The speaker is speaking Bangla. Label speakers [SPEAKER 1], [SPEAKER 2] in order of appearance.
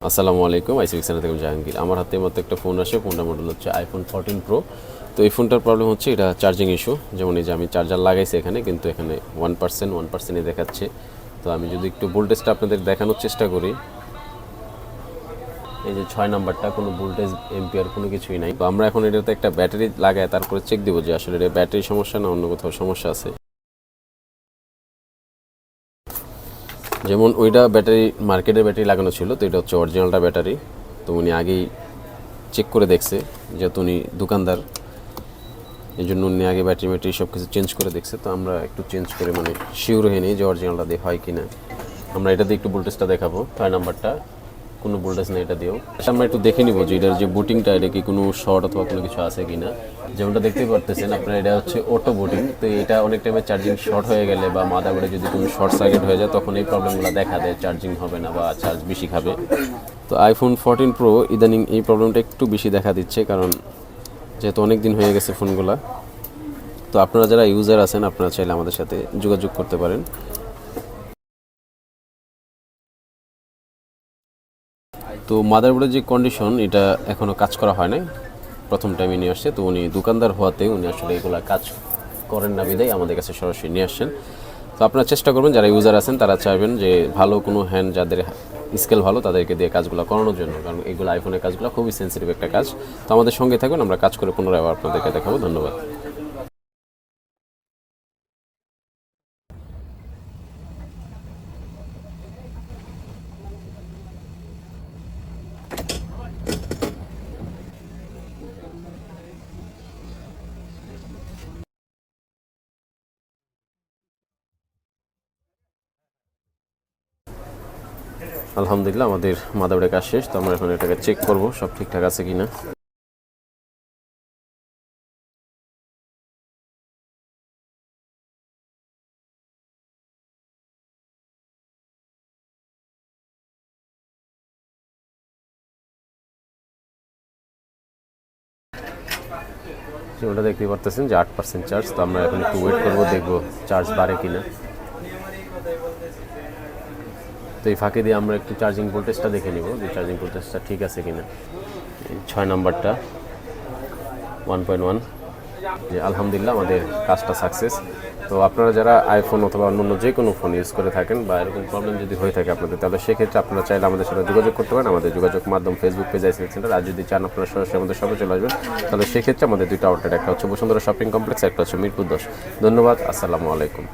[SPEAKER 1] আসসালামু আলাইকুম, আইসিফিক সেন্টার থেকে জাহাঙ্গীর। আমার হাতে মতো একটা ফোন আসে, ফোনটার মডেল হচ্ছে আইফোন 14 প্রো। তো এই ফোনটার প্রবলেম হচ্ছে এটা চার্জিং ইস্যু। যেমন এই যে আমি চার্জার লাগাইছি এখানে, কিন্তু এখানে 1% দেখাচ্ছে। তো আমি যদি একটু ভোল্টেজটা আপনাদের দেখানোর চেষ্টা করি, এই যে 6 নাম্বারটা, কোনো ভোল্টেজ এম্পিয়ার কোনো কিছুই নাই। তো আমরা এখন এটাতে একটা ব্যাটারি লাগায় তারপরে চেক দিব যে আসলে এটা ব্যাটারি সমস্যা না অন্য কোথাও সমস্যা আছে। যেমন ওইটা ব্যাটারি মার্কেটের ব্যাটারি লাগানো ছিল, তো এটা হচ্ছে অরিজিনালটা ব্যাটারি। তো উনি আগেই চেক করে দেখছে, যেহেতু উনি দোকানদার, এই জন্য উনি আগে ব্যাটারি সব কিছু চেঞ্জ করে দেখছে। তো আমরা একটু চেঞ্জ করে মানে শিওর হয়ে নিই যে অরিজিনালটা দিয়ে হয় কি না। আমরা এটা দিয়ে একটু ভোল্টেজটা দেখাবো, 6 নাম্বারটা কোনো ভোল্টেজ নেই এটা দিয়েও। আমরা একটু দেখে নিব যে এটার যে বুটিংটা, এটা কি কোনো শর্ট অথবা কোনো কিছু আছে কি না। যেমনটা দেখতে পারতেছেন আপনারা, এটা হচ্ছে অটো বুটিং। তো এটা অনেক টাইমে চার্জিং শর্ট হয়ে গেলে বা মাদারবোর্ডে যদি কোনো শর্ট সার্কিট হয়ে যায়, তখন এই প্রবলেমগুলো দেখা দেয়, চার্জিং হবে না বা চার্জ বেশি খাবে। তো আইফোন 14 প্রো ইদানিং এই প্রবলেমটা একটু বেশি দেখা দিচ্ছে, কারণ যেহেতু অনেক দিন হয়ে গেছে ফোনগুলো। তো আপনারা যারা ইউজার আছেন, আপনারা চাইলে আমাদের সাথে যোগাযোগ করতে পারেন। তো মাদারবোর্ডের যে কন্ডিশন, এটা এখনও কাজ করা হয় নাই, প্রথম টাইমে নিয়ে আসছে। তো উনি দোকানদার হওয়াতে উনি আসলে এগুলা কাজ করেন না বিদায় আমাদের কাছে সরাসরি নিয়ে আসছেন। তো আপনারা চেষ্টা করবেন, যারা ইউজার আছেন তারা চাইবেন যে ভালো কোনো হ্যান্ড, যাদের স্কেল ভালো, তাদেরকে দিয়ে কাজগুলো করানোর জন্য, কারণ এগুলো আইফোনের কাজগুলো খুবই সেন্সিটিভ একটা কাজ। তো আমাদের সঙ্গে থাকবেন, আমরা কাজ করে পুনরায় আবার আপনাদেরকে দেখাবো। ধন্যবাদ। আলহামদুলিল্লাহ, আমাদের মাদারবোর্ডের কাজ শেষ। তো আমরা এখন এটাকে চেক করব সব ঠিকঠাক আছে কিনা। ওটা দেখতে পারতেছেন যে 8% চার্জ। তো আমরা এখন একটু ওয়েট করবো, দেখবো চার্জ বাড়ে কিনা। তো এই ফাঁকে দিয়ে আমরা একটু চার্জিং ভোল্টেজটা দেখে নিব যে চার্জিং ভোল্টেজটা ঠিক আছে কিনা। 6 নাম্বারটা 1.1। যে আলহামদুলিল্লাহ, আমাদের কাজটা সাকসেস। তো আপনারা যারা আইফোন অথবা অন্য যে কোনো ফোন ইউজ করে থাকেন বা এরকম প্রবলেম যদি হয়ে থাকে আপনাদের, তাহলে সেক্ষেত্রে আপনারা চাইলে আমাদের সাথে যোগাযোগ করতে পারেন। আমাদের যোগাযোগ মাধ্যম ফেসবুক পেজ আইসিফিক সেন্টার। আর যদি চান আপনারা সরাসরি আমাদের শপে চলে আসবেন, তাহলে সেক্ষেত্রে আমাদের দুইটা আউটলেট, একটা হচ্ছে বসুন্ধরা শপিং কমপ্লেক্স, একটা হচ্ছে মিরপুর 10। ধন্যবাদ, আসসালামু আলাইকুম।